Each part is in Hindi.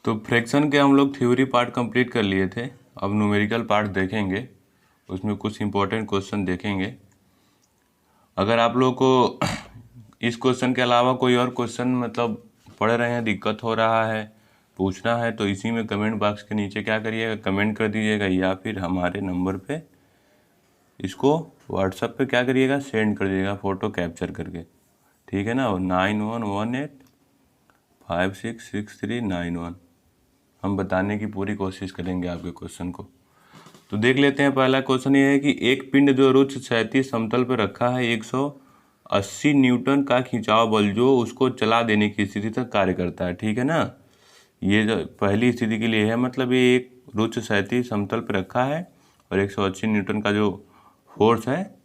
तो फ्रैक्शन के हम लोग थ्योरी पार्ट कंप्लीट कर लिए थे। अब न्यूमेरिकल पार्ट देखेंगे, उसमें कुछ इंपॉर्टेंट क्वेश्चन देखेंगे। अगर आप लोग को इस क्वेश्चन के अलावा कोई और क्वेश्चन मतलब पढ़ रहे हैं, दिक्कत हो रहा है, पूछना है, तो इसी में कमेंट बॉक्स के नीचे क्या करिएगा, कमेंट कर दीजिएगा, या फिर हमारे नंबर पे इसको व्हाट्सएप पे क्या करिएगा, सेंड कर दीजिएगा फ़ोटो कैप्चर करके, ठीक है ना। 9118566391 हम बताने की पूरी कोशिश करेंगे आपके क्वेश्चन को। तो देख लेते हैं। पहला क्वेश्चन ये है कि एक पिंड जो रुक्ष क्षैतिज समतल पर रखा है 180 न्यूटन का खिंचाव बल जो उसको चला देने की स्थिति तक कार्य करता है, ठीक है ना। ये जो पहली स्थिति के लिए है, मतलब ये एक रुक्ष क्षैतिज समतल पर रखा है और 180 न्यूटन का जो फोर्स है,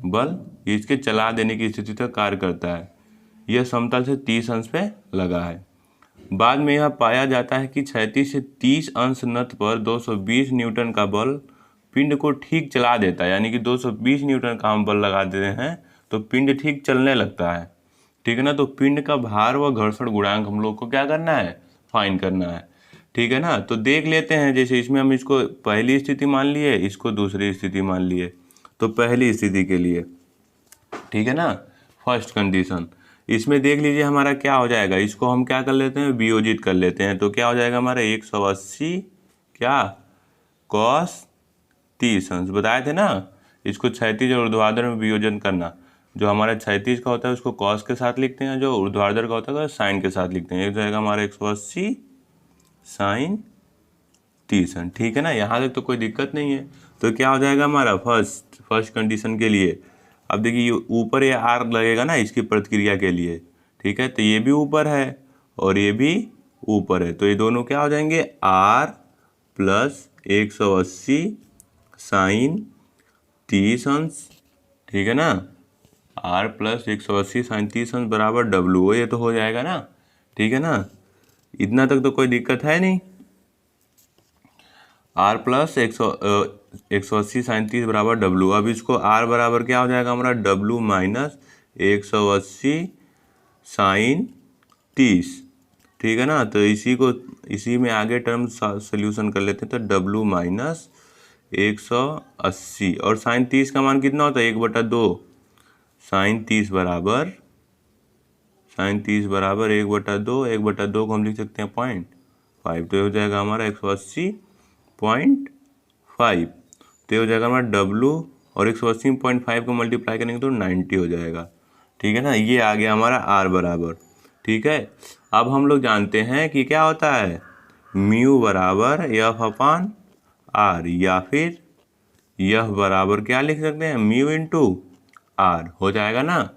बल, ये इसके चला देने की स्थिति तक कार्य करता है। यह समतल से 30 अंश पे लगा है। बाद में यह पाया जाता है कि 36 से 30 अंश नत पर 220 न्यूटन का बल पिंड को ठीक चला देता है। यानी कि 220 न्यूटन का हम बल लगा देते हैं तो पिंड ठीक चलने लगता है, ठीक है ना। तो पिंड का भार व घर्षण गुणांक हम लोग को क्या करना है, फाइन करना है, ठीक है ना। तो देख लेते हैं। जैसे इसमें हम इसको पहली स्थिति मान लिए, इसको दूसरी स्थिति मान लिए। तो पहली स्थिति के लिए, ठीक है ना, फर्स्ट कंडीशन, इसमें देख लीजिए हमारा क्या हो जाएगा। इसको हम क्या कर लेते हैं, वियोजित कर लेते हैं। तो क्या हो जाएगा हमारा 180 क्या कॉस 30 अंश, बताए थे ना। इसको क्षैतिज और ऊर्ध्वाधर में वियोजन करना। जो हमारा क्षैतिज का होता है उसको कॉस के साथ लिखते हैं, जो ऊर्ध्वाधर का होता है साइन के साथ लिखते हैं। एक जाएगा हमारा 180 साइन 30 अंश, ठीक है ना। यहाँ तक तो कोई दिक्कत नहीं है। तो क्या हो जाएगा हमारा फर्स्ट कंडीशन के लिए। अब देखिए ऊपर ये आर लगेगा ना इसकी प्रतिक्रिया के लिए, ठीक है। तो ये भी ऊपर है और ये भी ऊपर है, तो ये दोनों क्या हो जाएंगे, आर प्लस 180 साइन 30 अंश, ठीक है ना। आर प्लस 180 साइन 30 अंश बराबर डब्लू, ये तो हो जाएगा ना, ठीक है ना। इतना तक तो कोई दिक्कत है नहीं। आर प्लस 180 साइन 30 बराबर डब्लू। अब इसको आर बराबर क्या हो जाएगा हमारा, डब्लू माइनस 180 साइन 30, ठीक है ना। तो इसी में आगे टर्म सोल्यूशन कर लेते हैं। तो डब्लू माइनस 180 और साइन 30 का मान कितना होता है, 1/2। साइन 30 बराबर 1/2, 1/2 को हम लिख सकते हैं 0.5, तो ये हो जाएगा हमारा 180.5। तो ये हो जाएगा हमारा डब्लू, और 180.5 को मल्टीप्लाई करेंगे तो 90 हो जाएगा, ठीक है ना। ये आ गया हमारा आर बराबर, ठीक है। अब हम लोग जानते हैं कि क्या होता है, म्यू बराबर एफ अपान आर, या फिर यह बराबर क्या लिख सकते हैं, म्यू इंटू आर, हो जाएगा ना।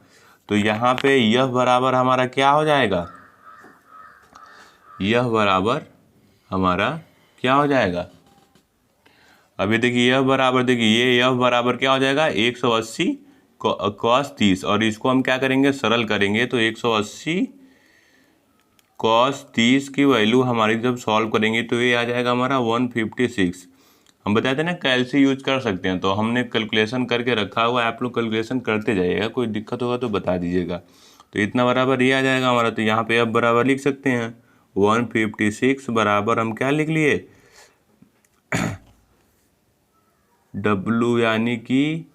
तो यहाँ पे यह बराबर हमारा क्या हो जाएगा, यह बराबर हमारा क्या हो जाएगा, अभी देखिए यह बराबर, देखिए ये यह बराबर क्या हो जाएगा, 180 कॉस 30, और इसको हम क्या करेंगे, सरल करेंगे। तो 180 कॉस 30 की वैल्यू हमारी जब सॉल्व करेंगे तो ये आ जाएगा हमारा 156। हम बताते हैं ना कैलसी यूज कर सकते हैं, तो हमने कैलकुलेशन करके रखा हुआ है, आप लोग कैलकुलेशन करते जाइएगा, कोई दिक्कत होगा तो बता दीजिएगा। तो इतना बराबर ये आ जाएगा हमारा। तो यहाँ पे अब बराबर लिख सकते हैं 156 बराबर हम क्या लिख लिए, डब्लू यानी कि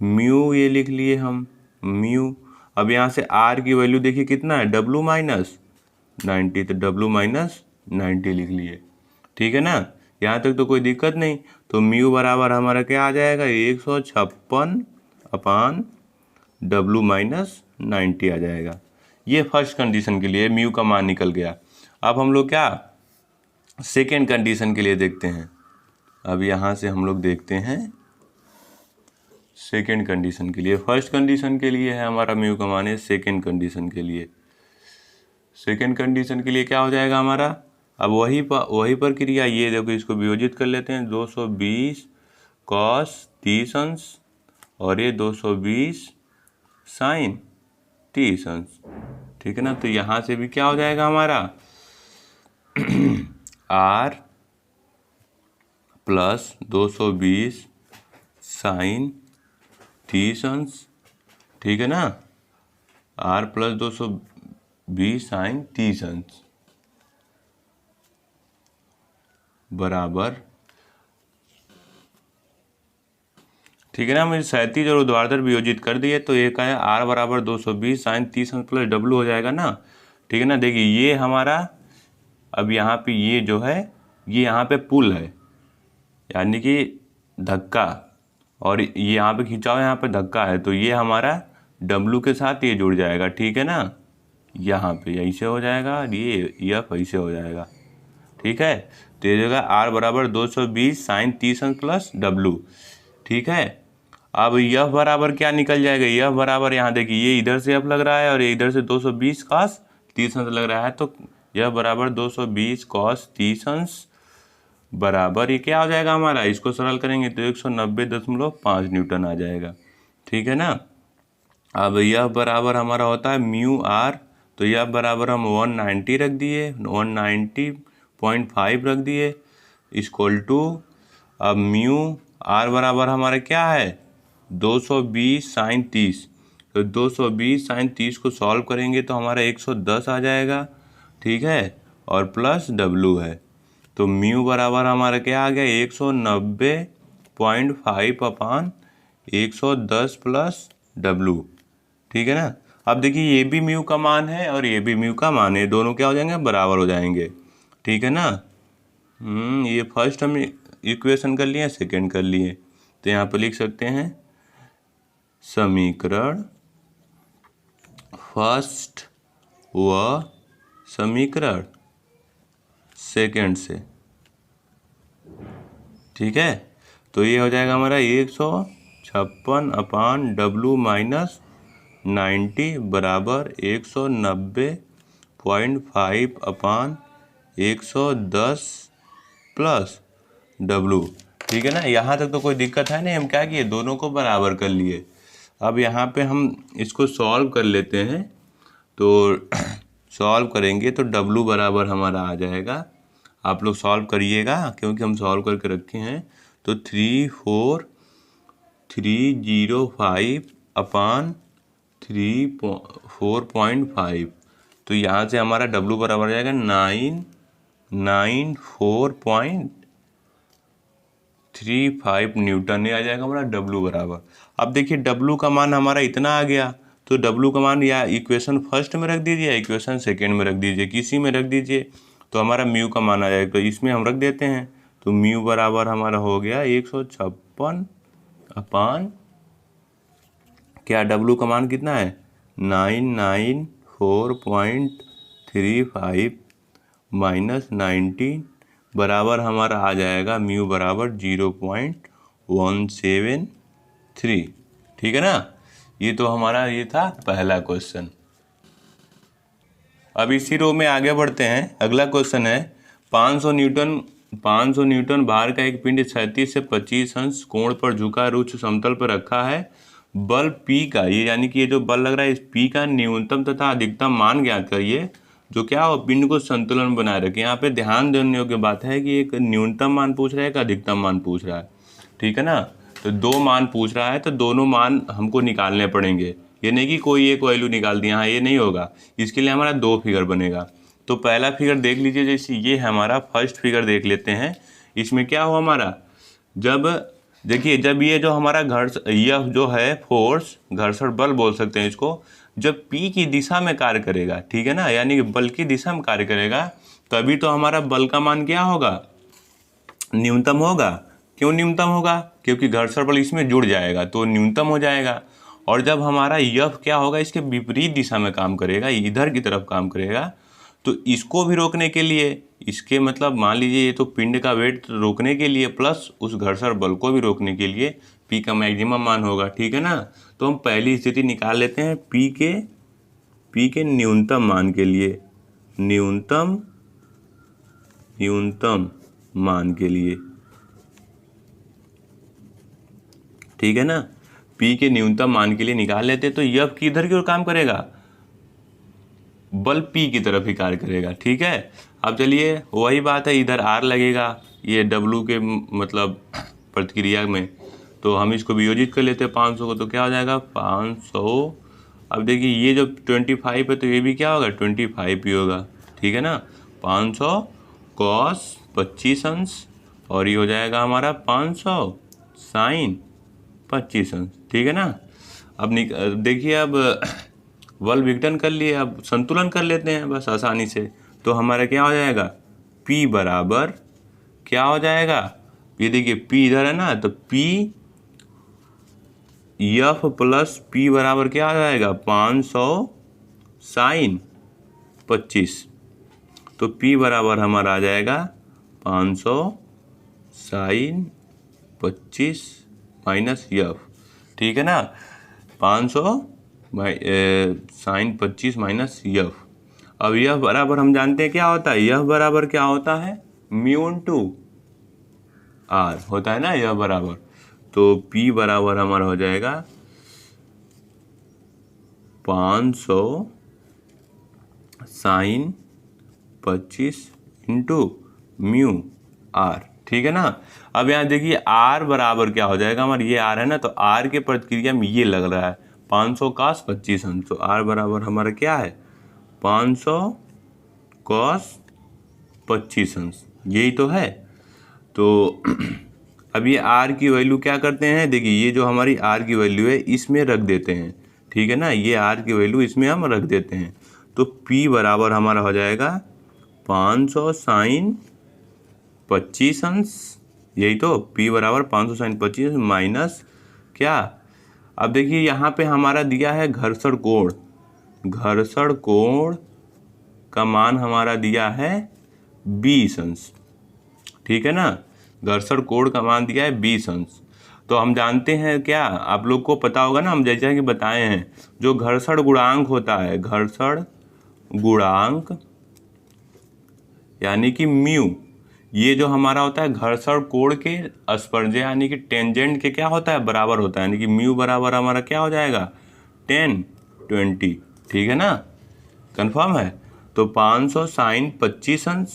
म्यू, ये लिख लिए हम म्यू। अब यहाँ से आर की वैल्यू देखिए कितना है, डब्लू माइनस 90, तो डब्लू माइनस 90 लिख लिए, ठीक है ना। यहाँ तक तो कोई दिक्कत नहीं। तो म्यू बराबर हमारा क्या आ जाएगा, 156 अपान डब्लू माइनस 90 आ जाएगा। ये फर्स्ट कंडीशन के लिए म्यू का मान निकल गया। अब हम लोग क्या सेकेंड कंडीशन के लिए देखते हैं। अब यहाँ से हम लोग देखते हैं सेकेंड कंडीशन के लिए। फर्स्ट कंडीशन के लिए है हमारा म्यू का मान है, सेकेंड कंडीशन के लिए, सेकेंड कंडीशन के लिए क्या हो जाएगा हमारा, अब वही प्रक्रिया, ये देखो इसको वियोजित कर लेते हैं। 220 कॉस 30 अंश और ये 220 साइन 30 अंश, ठीक है ना। तो यहाँ से भी क्या हो जाएगा हमारा आर प्लस 220 साइन 30 अंश, ठीक है ना। आर प्लस 220 साइन 30 अंश, बराबर, ठीक है ना, मुझे 37 और ऊर्ध्वाधर वियोजित कर दिए तो एक है R बराबर 220 साइन 30 अंश प्लस W हो जाएगा ना। ठीक है ना, देखिए ये हमारा, अब यहाँ पे ये जो है ये यहाँ पे पुल है, यानी कि धक्का, और ये यहाँ पे खिंचाव, यहाँ पे धक्का है, तो ये हमारा W के साथ ये जुड़ जाएगा। ठीक है ना, यहाँ पे ऐसे हो जाएगा और ये F ऐसे हो जाएगा। ठीक है, तो ये जगह R बराबर 220 साइन 30 अंश प्लस W। ठीक है, अब F बराबर क्या निकल जाएगा, F बराबर यहाँ देखिए ये इधर से F लग रहा है और इधर से 220 कॉस 30 अंश लग रहा है, तो F बराबर 220 कॉस 30 अंश बराबर ये क्या हो जाएगा हमारा, इसको सरल करेंगे तो 190.5 न्यूटन आ जाएगा। ठीक है ना, अब यह बराबर हमारा होता है म्यू आर, तो यह बराबर हम 190 रख दिए, 190.5 रख दिए इक्वल टू, अब म्यू आर बराबर हमारा क्या है 220 साइन 30, तो 220 साइन 30 को सॉल्व करेंगे तो हमारा 110 आ जाएगा। ठीक है, और प्लस डब्लू है, तो म्यू बराबर हमारा क्या आ गया 190.5 अपान 110 प्लस डब्लू। ठीक है ना, अब देखिए ये भी म्यू का मान है और ये भी म्यू का मान है, दोनों क्या हो जाएंगे बराबर हो जाएंगे। ठीक है ना, ये फर्स्ट हम इक्वेशन कर लिए, सेकंड कर लिए, तो यहाँ पे लिख सकते हैं समीकरण फर्स्ट व समीकरण सेकंड से। ठीक है, तो ये हो जाएगा हमारा 156 अपान डब्लू माइनस 90 बराबर 190.5 अपान 110 प्लस डब्लू। ठीक है ना, यहाँ तक तो कोई दिक्कत है नहीं, हम क्या किए दोनों को बराबर कर लिए। अब यहाँ पे हम इसको सॉल्व कर लेते हैं, तो सॉल्व करेंगे तो डब्लू बराबर हमारा आ जाएगा, आप लोग सॉल्व करिएगा क्योंकि हम सॉल्व करके रखे हैं, तो 34305 अपान 4.5, तो यहाँ से हमारा W बराबर आ जाएगा 994.35 न्यूटन आ जाएगा हमारा W बराबर। अब देखिए W का मान हमारा इतना आ गया, तो W का मान या इक्वेशन फर्स्ट में रख दीजिए या इक्वेशन सेकेंड में रख दीजिए, किसी में रख दीजिए, तो हमारा म्यू का मान आ जाएगा, तो इसमें हम रख देते हैं, तो म्यू बराबर हमारा हो गया 156 अपान क्या W का मान कितना है 994.35 माइनस 19 बराबर हमारा आ जाएगा म्यू बराबर 0.173। ठीक है ना, ये तो हमारा ये था पहला क्वेश्चन। अब इसी रो में आगे बढ़ते हैं, अगला क्वेश्चन है 500 न्यूटन भार का एक पिंड 37 से 25 अंश कोण पर झुका रुक्ष समतल पर रखा है, बल P का, ये यानी कि ये जो बल लग रहा है इस P का न्यूनतम तथा अधिकतम मान ज्ञात करिए जो क्या हो पिंड को संतुलन बनाए रखे। यहाँ पे ध्यान देने योग्य बात है कि एक न्यूनतम मान पूछ रहा है, एक अधिकतम मान पूछ रहा है। ठीक है ना, तो दो मान पूछ रहा है तो दोनों मान हमको निकालने पड़ेंगे, ये नहीं कि कोई एक वैल्यू निकाल दिया, हाँ ये नहीं होगा, इसके लिए हमारा दो फिगर बनेगा। तो पहला फिगर देख लीजिए, जैसे ये हमारा फर्स्ट फिगर देख लेते हैं, इसमें क्या हो हमारा, जब देखिए जब ये जो हमारा यह जो है फोर्स घर्षण बल बोल सकते हैं इसको, जब P की दिशा में कार्य करेगा, ठीक है ना, यानी कि बल की दिशा में कार्य करेगा, तभी तो हमारा बल का मान क्या होगा न्यूनतम होगा। क्यों न्यूनतम होगा, क्योंकि घर्षण बल इसमें जुड़ जाएगा तो न्यूनतम हो जाएगा। और जब हमारा F क्या होगा इसके विपरीत दिशा में काम करेगा, इधर की तरफ काम करेगा, तो इसको भी रोकने के लिए, इसके मतलब मान लीजिए ये तो पिंड का वेट रोकने के लिए प्लस उस घर्षण बल को भी रोकने के लिए P का मैक्सिमम मान होगा। ठीक है ना, तो हम पहली स्थिति निकाल लेते हैं P के न्यूनतम मान के लिए, न्यूनतम मान के लिए। ठीक है ना, P के न्यूनतम मान के लिए निकाल लेते हैं, तो F किधर की ओर काम करेगा, बल P की तरफ ही कार्य करेगा। ठीक है, अब चलिए वही बात है, इधर R लगेगा ये W के मतलब प्रतिक्रिया में, तो हम इसको वियोजित कर लेते हैं 500 को, तो क्या हो जाएगा 500। अब देखिए ये जो 25 है तो ये भी क्या होगा 25 ही होगा। ठीक है ना, 500 cos 25 अंश और ये हो जाएगा हमारा 500 साइन 25 अंश। ठीक है ना। अब देखिए, अब बल विघटन कर लिए, अब संतुलन कर लेते हैं बस आसानी से। तो हमारा क्या हो जाएगा, P बराबर क्या हो जाएगा, ये देखिए P इधर है ना, तो P F प्लस P बराबर क्या आ जाएगा 500 साइन 25। तो P बराबर हमारा आ जाएगा 500 साइन 25 माइनस F। ठीक है ना, 500 साइन 25 माइनस F। अब F बराबर हम जानते हैं क्या होता है, F बराबर क्या होता है, म्यू इनटू R होता है ना F बराबर। तो P बराबर हमारा हो जाएगा 500 साइन 25 इंटू म्यू R। ठीक है ना। अब यहाँ देखिए R बराबर क्या हो जाएगा हमारा, ये R है ना, तो R के प्रतिक्रिया में ये लग रहा है 500 cos 25 अंश। तो R बराबर हमारा क्या है 500 cos 25 अंश, यही तो है। तो अब ये R की वैल्यू क्या करते हैं, देखिए ये जो हमारी R की वैल्यू है इसमें रख देते हैं। ठीक है ना, ये R की वैल्यू इसमें हम रख देते हैं। तो P बराबर हमारा हो जाएगा 500 साइन 25 अंश, यही तो P बराबर 500 साइन 25 माइनस क्या। अब देखिए यहाँ पे हमारा दिया है घर्षण कोण, घर्षण कोण का मान हमारा दिया है 20 अंश। ठीक है ना, घर्षण कोण का मान दिया है 20 अंश। तो हम जानते हैं क्या, आप लोग को पता होगा ना, हम जैसा कि बताए हैं, जो घर्षण गुणांक होता है, घर्षण गुणांक यानी कि म्यू, ये जो हमारा होता है घर्षण कोण के स्पर्शे यानी कि टेंजेंट के क्या होता है, बराबर होता है। यानी कि म्यू बराबर हमारा क्या हो जाएगा 10/20। ठीक है ना, कंफर्म है। तो 500 साइन 25 अंश,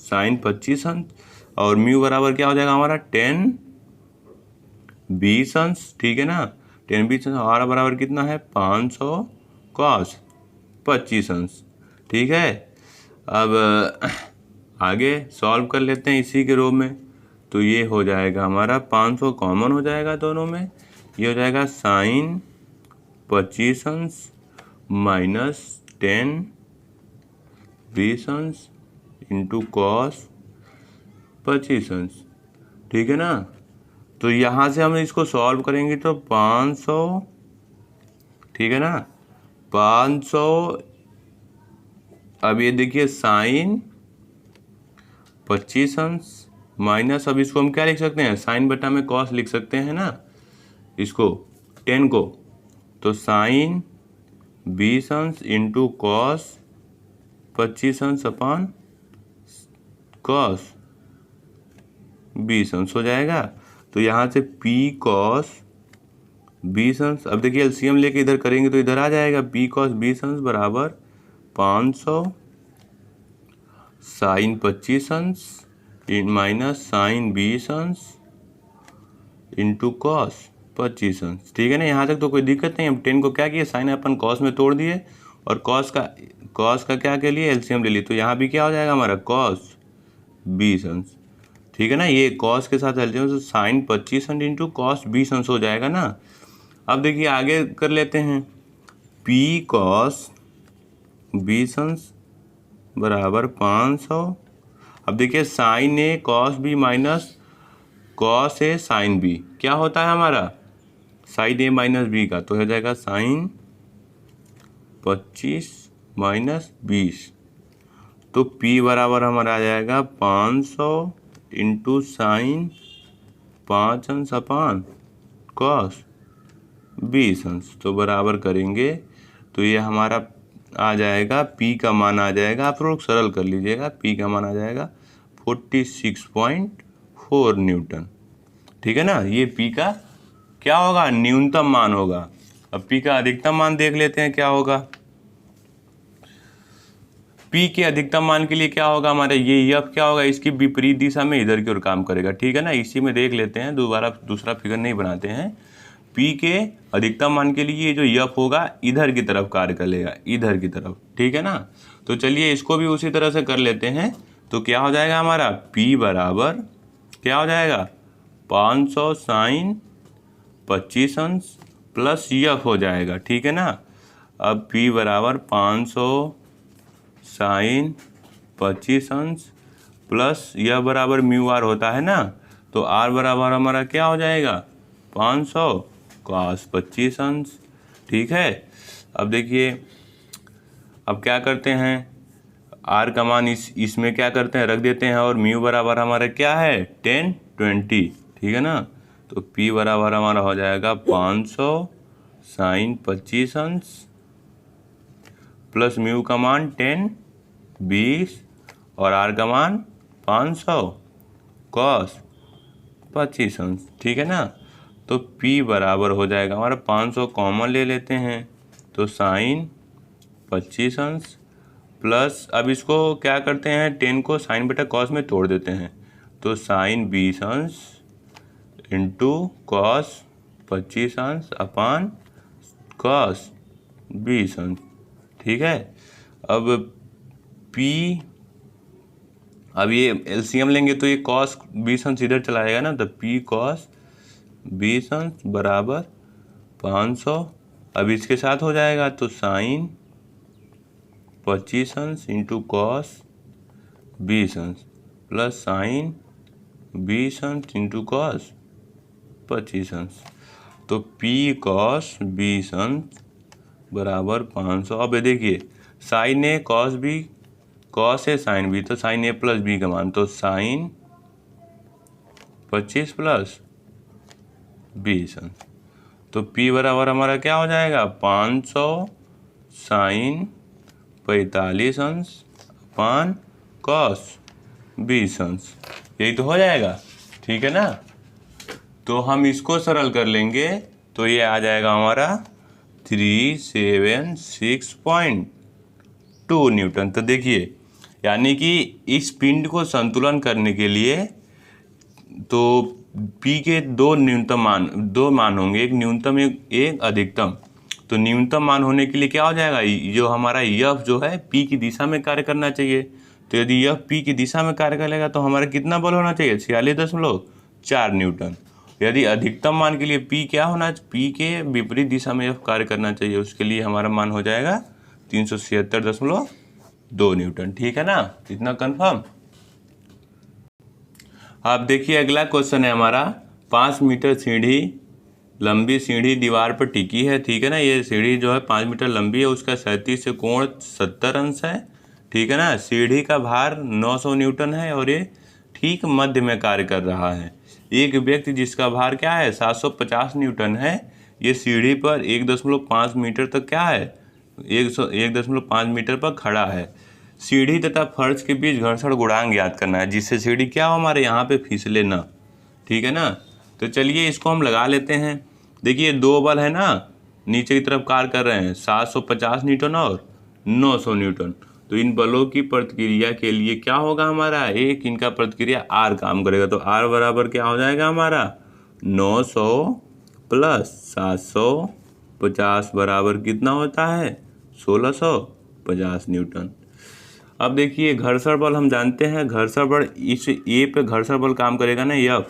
साइन 25 अंश और म्यू बराबर क्या हो जाएगा हमारा 10/20 अंश। ठीक है ना, 10/20 अंश। और बराबर कितना है 500 cos 25 अंश। ठीक है, अब आगे सॉल्व कर लेते हैं इसी के रो में। तो ये हो जाएगा हमारा 500 कॉमन हो जाएगा दोनों में, ये हो जाएगा साइन 25 अंश माइनस 10/20 अंश इंटू कॉस 25 अंश। ठीक है ना, तो यहाँ से हम इसको सॉल्व करेंगे तो 500, ठीक है ना, 500। अब ये देखिए साइन 25 अंश माइनस, अब इसको हम क्या लिख सकते हैं, साइन बटा में कॉस लिख सकते हैं ना, इसको 10 को। तो साइन 20 अंश इंटू कॉस 25 अंश अपॉन कॉस 20 अंश हो जाएगा। तो यहाँ से P cos 20 अंश, अब देखिए एलसीएम लेके इधर करेंगे तो इधर आ जाएगा P cos 20 अंश बराबर 500 साइन 25 अंश माइनस साइन 20 अंश इंटू कॉस 25 अंश। ठीक है ना, यहाँ तक तो कोई दिक्कत नहीं। हम 10 को क्या किए, साइन अपन कॉस में तोड़ दिए और कॉस का क्या के लिए एलसीएम ले लिए। तो यहाँ भी क्या हो जाएगा हमारा कॉस 20 अंश। ठीक है ना, ये कॉस के साथ एलसीएम तो साइन 25 अंश इंटू कॉस 20 अंश हो जाएगा ना। अब देखिए आगे कर लेते हैं, P cos 20 अंश बराबर 500। अब देखिए sign A cos B minus cos A sine B क्या होता है हमारा, साइन ए माइनस बी का, तो हो जाएगा साइन 25 माइनस 20। तो P बराबर हमारा आ जाएगा 500 इंटू साइन 5 अंश अपान कॉस 20 अंश। तो बराबर करेंगे तो ये हमारा आ जाएगा, P का मान आ जाएगा, आप लोग सरल कर लीजिएगा, P का मान आ जाएगा 46.4 न्यूटन। ठीक है ना, ये P का क्या होगा, न्यूनतम मान होगा। अब P का अधिकतम मान देख लेते हैं क्या होगा। P के अधिकतम मान के लिए क्या होगा हमारे, ये F क्या होगा, इसकी विपरीत दिशा में इधर की ओर काम करेगा। ठीक है ना, इसी में देख लेते हैं, दोबारा दूसरा फिगर नहीं बनाते हैं। P के अधिकतम मान के लिए जो F होगा इधर की तरफ कार्य करेगा, इधर की तरफ। ठीक है ना, तो चलिए इसको भी उसी तरह से कर लेते हैं। तो क्या हो जाएगा हमारा P बराबर क्या हो जाएगा 500 साइन 25 अंश प्लस F हो जाएगा, ठीक है ना। अब P बराबर 500 साइन 25 अंश प्लस यह बराबर म्यू आर होता है ना, तो R बराबर हमारा क्या हो जाएगा 500 cos 25 अंश, ठीक है। अब देखिए अब क्या करते हैं, R का मान इसमें क्या करते हैं रख देते हैं, और म्यू बराबर हमारा क्या है 10 20, ठीक है ना। तो P बराबर हमारा हो जाएगा 500 साइन 25 अंश प्लस म्यू का मान 10 20 और R का मान 500 cos 25 अंश, ठीक है ना। तो P बराबर हो जाएगा हमारा 500 कॉमन ले लेते हैं तो साइन 25 अंश प्लस, अब इसको क्या करते हैं 10 को साइन बटा कॉस में तोड़ देते हैं, तो साइन 20 अंश इंटू कॉस 25 अंश अपान कॉस 20 अंश, ठीक है। अब P, अब ये एलसीएम लेंगे तो ये कॉस 20 अंश इधर चला जाएगा ना, तो P कॉस 20 अंश बराबर 500, अब इसके साथ हो जाएगा तो साइन 25 अंश इंटू कॉस 20 अंश प्लस साइन 20 अंश इंटू कॉस 25 अंश, तो P कॉस 20 अंश बराबर 500। अब देखिए sign A cos B, cos A sine B, तो साइन ए प्लस बी का मान, तो साइन 25 प्लस 20 अंश, तो P बराबर हमारा क्या हो जाएगा 500 साइन 45 अंश अपान कॉस 20 अंश, यही तो हो जाएगा, ठीक है ना। तो हम इसको सरल कर लेंगे तो ये आ जाएगा हमारा 376.2 न्यूटन। तो देखिए यानी कि इस पिंड को संतुलन करने के लिए तो P के दो मान होंगे, एक न्यूनतम एक अधिकतम। तो न्यूनतम मान होने के लिए क्या हो जाएगा, जो हमारा F जो है P की दिशा में कार्य करना चाहिए, तो यदि F P की दिशा में कार्य करेगा तो हमारा कितना बल होना चाहिए 46.4 न्यूटन। यदि अधिकतम मान के लिए P क्या होना, P के विपरीत दिशा में F कार्य करना चाहिए, उसके लिए हमारा मान हो जाएगा 376.2 न्यूटन, ठीक है ना। इतना कंफर्म। अब देखिए अगला क्वेश्चन है हमारा, 5 मीटर सीढ़ी लंबी सीढ़ी दीवार पर टिकी है, ठीक है ना। ये सीढ़ी जो है 5 मीटर लंबी है, उसका 37 से कोण 70 अंश है, ठीक है ना। सीढ़ी का भार 900 न्यूटन है और ये ठीक मध्य में कार्य कर रहा है। एक व्यक्ति जिसका भार क्या है 750 न्यूटन है, ये सीढ़ी पर 1.5 मीटर तक क्या है 1.5 मीटर पर खड़ा है। सीढ़ी तथा फर्श के बीच घर्षण गुणांक ज्ञात करना है, जिससे सीढ़ी क्या हो हमारे यहाँ पे फिसले ना, ठीक है ना। तो चलिए इसको हम लगा लेते हैं। देखिए दो बल है ना नीचे की तरफ कार्य कर रहे हैं, 750 न्यूटन और 900 न्यूटन। तो इन बलों की प्रतिक्रिया के लिए क्या होगा हमारा, एक इनका प्रतिक्रिया R काम करेगा, तो R बराबर क्या हो जाएगा हमारा 900 प्लस 750 बराबर कितना होता है 1650 न्यूटन। अब देखिए घर्षण बल हम जानते हैं, घर्षण बल इस A पे घर्षण बल काम करेगा ना F,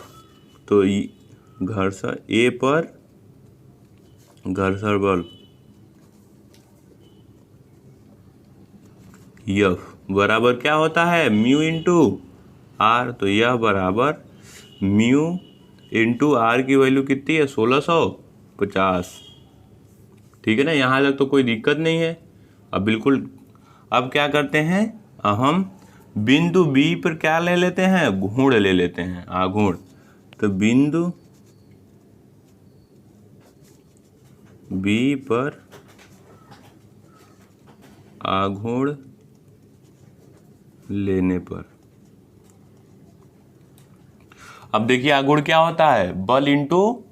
तो घर्षण A पर घर्षण बल F बराबर क्या होता है म्यू इंटू R, तो यह बराबर म्यू इंटू R की वैल्यू कितनी है 1650, ठीक है ना। यहाँ तक तो कोई दिक्कत नहीं है। अब बिल्कुल अब क्या करते हैं, हम बिंदु B पर क्या ले लेते हैं घूर्ण ले लेते हैं, आघूर्ण। तो बिंदु B पर आघूर्ण लेने पर, अब देखिए आघूर्ण क्या होता है बल इंटू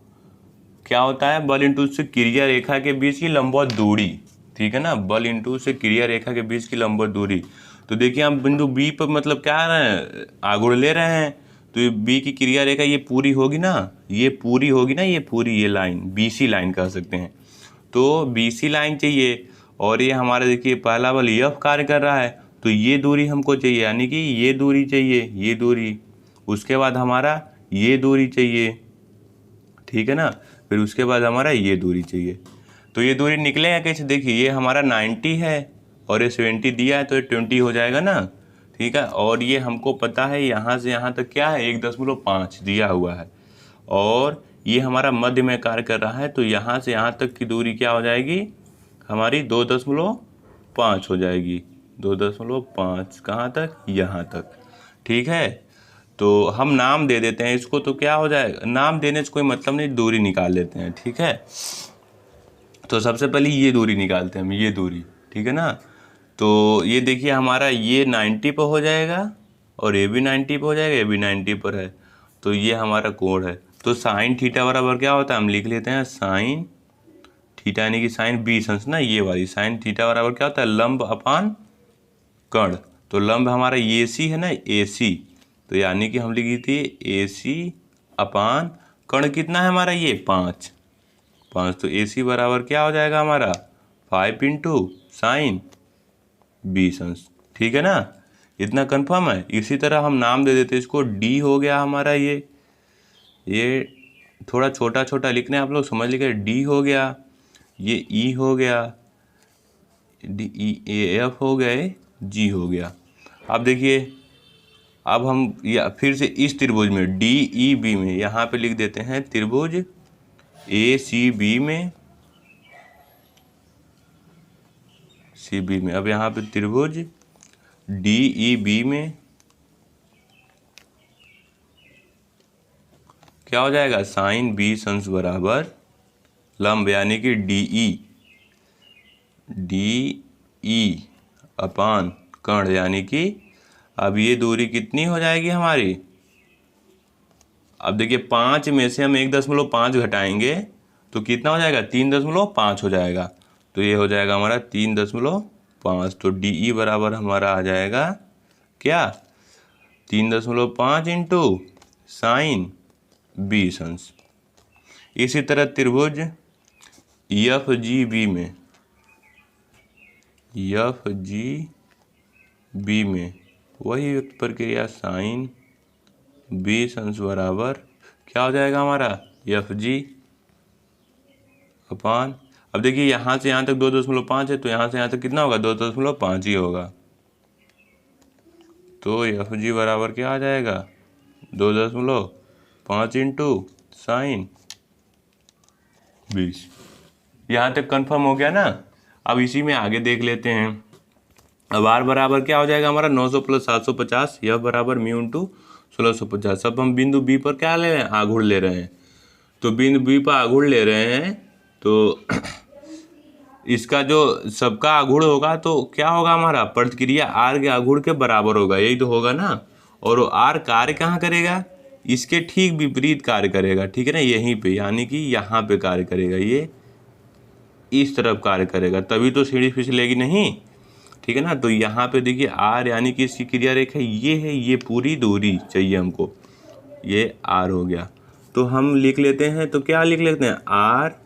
क्या होता है, बल इंटू उससे क्रिया रेखा के बीच की लंबवत दूरी, ठीक है ना। बल इंटू से क्रिया रेखा के बीच की लंबवत दूरी। तो देखिए हम बिंदु B पर मतलब क्या है आघूर्ण ले रहे हैं, तो ये B की क्रिया रेखा ये पूरी होगी ना, ये पूरी होगी ना, ये पूरी ये लाइन BC लाइन कह सकते हैं। तो BC लाइन चाहिए और ये हमारा देखिए पहला बल F कार्य कर रहा है, तो ये दूरी हमको चाहिए, यानी कि ये दूरी चाहिए, ये दूरी, उसके बाद हमारा ये दूरी चाहिए, ठीक है ना, फिर उसके बाद हमारा ये दूरी चाहिए। तो ये दूरी निकलेगा कैसे, देखिए ये हमारा 90 है और ये 70 दिया है तो ये 20 हो जाएगा ना, ठीक है। और ये हमको पता है यहाँ से यहाँ तक क्या है 1.5 दिया हुआ है, और ये हमारा मध्य में कार्य कर रहा है, तो यहाँ से यहाँ तक की दूरी क्या हो जाएगी हमारी 2.5 हो जाएगी, 2.5 कहाँ तक, यहाँ तक, ठीक है। तो हम नाम दे देते हैं इसको, तो क्या हो जाएगा, नाम देने से कोई मतलब नहीं, दूरी निकाल लेते हैं, ठीक है। तो सबसे पहले ये दूरी निकालते हैं हम, ये दूरी, ठीक है ना। तो ये देखिए हमारा ये 90 पर हो जाएगा और ये भी 90 पर हो जाएगा, ये भी 90 पर है, तो ये हमारा कोण है। तो साइन थीटा बराबर क्या होता है, हम लिख लेते हैं साइन थीटा, यानी कि साइन 20 अंश ना, ये वाली साइन थीटा बराबर क्या होता है, लंब अपान कर्ण। तो लंब हमारा ये सी है ना, ए सी, तो यानी कि हम लिखी थी ए सी अपान कर्ण कितना है हमारा ये 5, तो ए सी बराबर क्या हो जाएगा हमारा 5 इंटू साइन 20 अंश, ठीक है ना, इतना कंफर्म है। इसी तरह हम नाम दे देते इसको, डी हो गया हमारा ये थोड़ा छोटा छोटा लिखने आप लोग समझ लीजिए, डी हो गया, ये ई हो गया, डी ई ए एफ हो गए, जी हो गया। अब देखिए अब हम या फिर से इस त्रिभुज में डी ई बी में यहाँ पे लिख देते हैं त्रिभुज ए सी बी में, सी बी में, अब यहाँ पे त्रिभुज डी ई बी में क्या हो जाएगा, साइन 20 अंश बराबर लंब यानी कि डी ई अपान कर्ण, यानी कि अब ये दूरी कितनी हो जाएगी हमारी, अब देखिए 5 में से हम 1.5 घटाएंगे तो कितना हो जाएगा 3.5 हो जाएगा, तो ये हो जाएगा हमारा 3.5, तो डी ई बराबर हमारा आ जाएगा क्या 3.5 इंटू साइन 20 अंश। इसी तरह त्रिभुज एफ जी बी में, एफ जी बी में वही प्रक्रिया साइन 20 अंश बराबर क्या हो जाएगा हमारा एफ जी अपान, अब देखिए यहाँ से यहाँ तक 2.5 है, तो यहाँ से यहाँ तक कितना होगा 2.5 ही होगा, तो एफ जी बराबर क्या आ जाएगा 2.5 इंटू साइन 20। यहाँ तक कंफर्म हो गया ना। अब इसी में आगे देख लेते हैं। अब आर बराबर क्या हो जाएगा हमारा 900 प्लस 750, यह बराबर म्यू इंटू 1650। अब हम बिंदु बी पर क्या ले रहे हैं, आघूर्ण ले रहे हैं, तो बिंदु बी पर आघूर्ण ले रहे हैं, तो इसका जो सबका आघूर्ण होगा तो क्या होगा हमारा प्रतिक्रिया आर के आघूर्ण के बराबर होगा, यही तो होगा ना। और वो आर कार्य कहाँ करेगा, इसके ठीक विपरीत कार्य करेगा, ठीक है ना, यहीं पे, यानी कि यहाँ पे कार्य करेगा, ये इस तरफ कार्य करेगा, तभी तो सीढ़ी फिसलेगी नहीं, ठीक है ना। तो यहाँ पे देखिए आर यानी कि इसकी क्रिया रेखा ये है, ये पूरी दूरी चाहिए हमको, ये आर हो गया। तो हम लिख लेते हैं, तो क्या लिख लेते हैं आर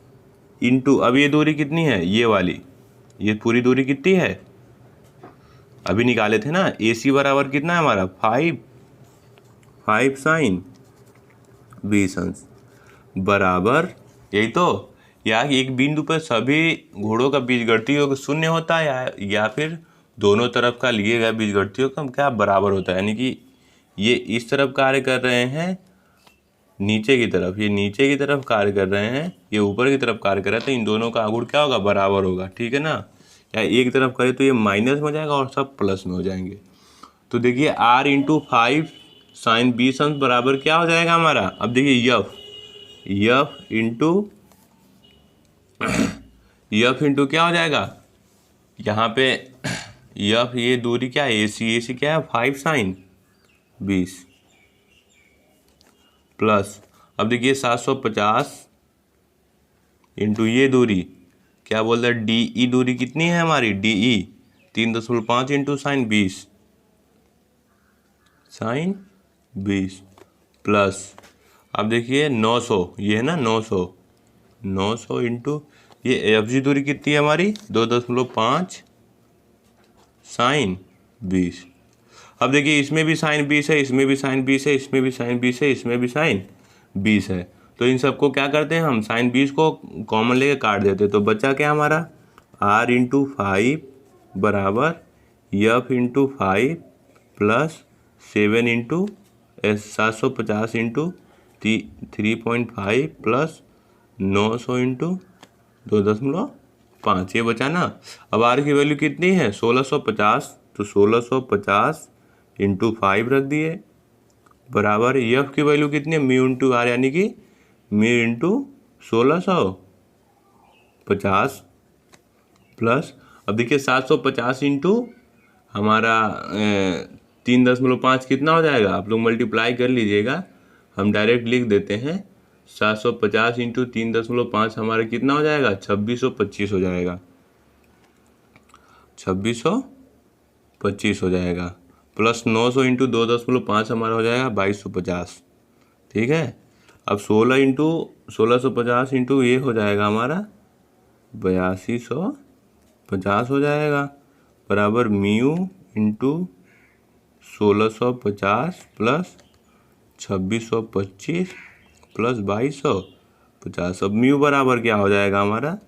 इंटू, अब ये दूरी कितनी है ये वाली, ये पूरी दूरी कितनी है अभी निकाले थे ना, ए सी बराबर कितना है हमारा 5 साइन 20 अंश बराबर, यही तो, या एक बिंदु पर सभी घोड़ों का बीजगणितीय योग 0 होता है या फिर दोनों तरफ का लिए गया बीजगणितीय योग का क्या बराबर होता है, यानी कि ये इस तरफ कार्य कर रहे हैं नीचे की तरफ, ये नीचे की तरफ कार्य कर रहे हैं, ये ऊपर की तरफ कार्य कर रहे हैं, तो इन दोनों का आघूर्ण क्या होगा बराबर होगा, ठीक है ना। या एक तरफ करे तो ये माइनस में हो जाएगा और सब प्लस में हो जाएंगे। तो देखिए आर इंटू 5 साइन 20 अंश बराबर क्या हो जाएगा हमारा, अब देखिए यफ इंटू क्या हो जाएगा, यहाँ पे यफ ये दूरी क्या है ए सी क्या है 5 साइन 20 प्लस, अब देखिए 750 इंटू ये दूरी क्या बोल रहा है डी ई दूरी कितनी है हमारी D E 3.5 into sine 20 plus, अब देखिए 900 ये है ना 900 इंटू ये एफ जी दूरी कितनी है हमारी 2.5 साइन 20। अब देखिए इसमें भी साइन 20 है, इसमें भी साइन 20 है, इसमें भी साइन 20 है, इसमें भी साइन 20 है। तो इन सबको क्या करते हैं हम, साइन 20 को कॉमन लेके काट देते हैं। तो बचा क्या हमारा, r इंटू 5 बराबर f into 5 plus 7 into 750 into 3.5 plus 900 into 2.5, ये बचा ना। अब आर की वैल्यू कितनी है, 1650, तो 1650 इंटू 5 रख दिए बराबर एफ की वैल्यू कितनी है, म्यू इंटू आर, यानी कि म्यू इंटू 1650 प्लस, अब देखिए 750 इंटू हमारा 3.5 कितना हो जाएगा, आप लोग मल्टीप्लाई कर लीजिएगा, हम डायरेक्ट लिख देते हैं। 750 इंटू 3.5 हमारा कितना हो जाएगा, 2625 हो जाएगा, 2625 हो जाएगा, प्लस 900 इंटू 2.5 हमारा हो जाएगा 2250। ठीक है, अब 16 इंटू 1650 इंटू ये हो जाएगा हमारा 8250 हो जाएगा बराबर म्यू इंटू 1650 प्लस 2625 प्लस 2250। अब म्यू बराबर क्या हो जाएगा हमारा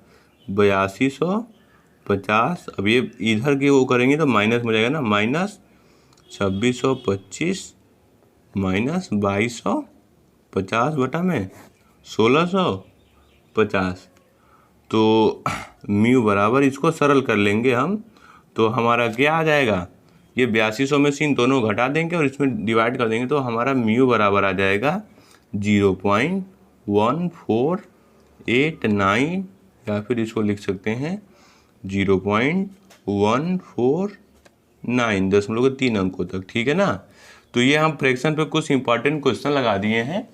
8250। अब ये इधर की वो करेंगे तो माइनस में जाएगा ना, माइनस 2625 माइनस 2250 बटा में 1650। तो म्यू बराबर, इसको सरल कर लेंगे हम, तो हमारा क्या आ जाएगा, ये 8200 में से इन दोनों घटा देंगे और इसमें डिवाइड कर देंगे, तो हमारा म्यू बराबर आ जाएगा 0.1489, या फिर इसको लिख सकते हैं 0.149, 3 अंकों तक। ठीक है ना। तो ये हम फ्रैक्शन पे कुछ इंपॉर्टेंट क्वेश्चन लगा दिए हैं।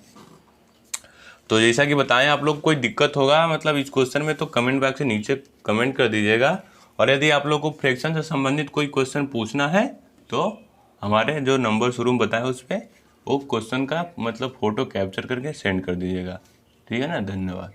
तो जैसा कि बताएं, आप लोग कोई दिक्कत होगा मतलब इस क्वेश्चन में तो कमेंट बॉक्स से नीचे कमेंट कर दीजिएगा। और यदि आप लोग को फ्रैक्शन से संबंधित कोई क्वेश्चन पूछना है तो हमारे जो नंबर शुरू में बताया उस पर वो क्वेश्चन का मतलब फ़ोटो कैप्चर करके सेंड कर दीजिएगा। ठीक है ना, धन्यवाद।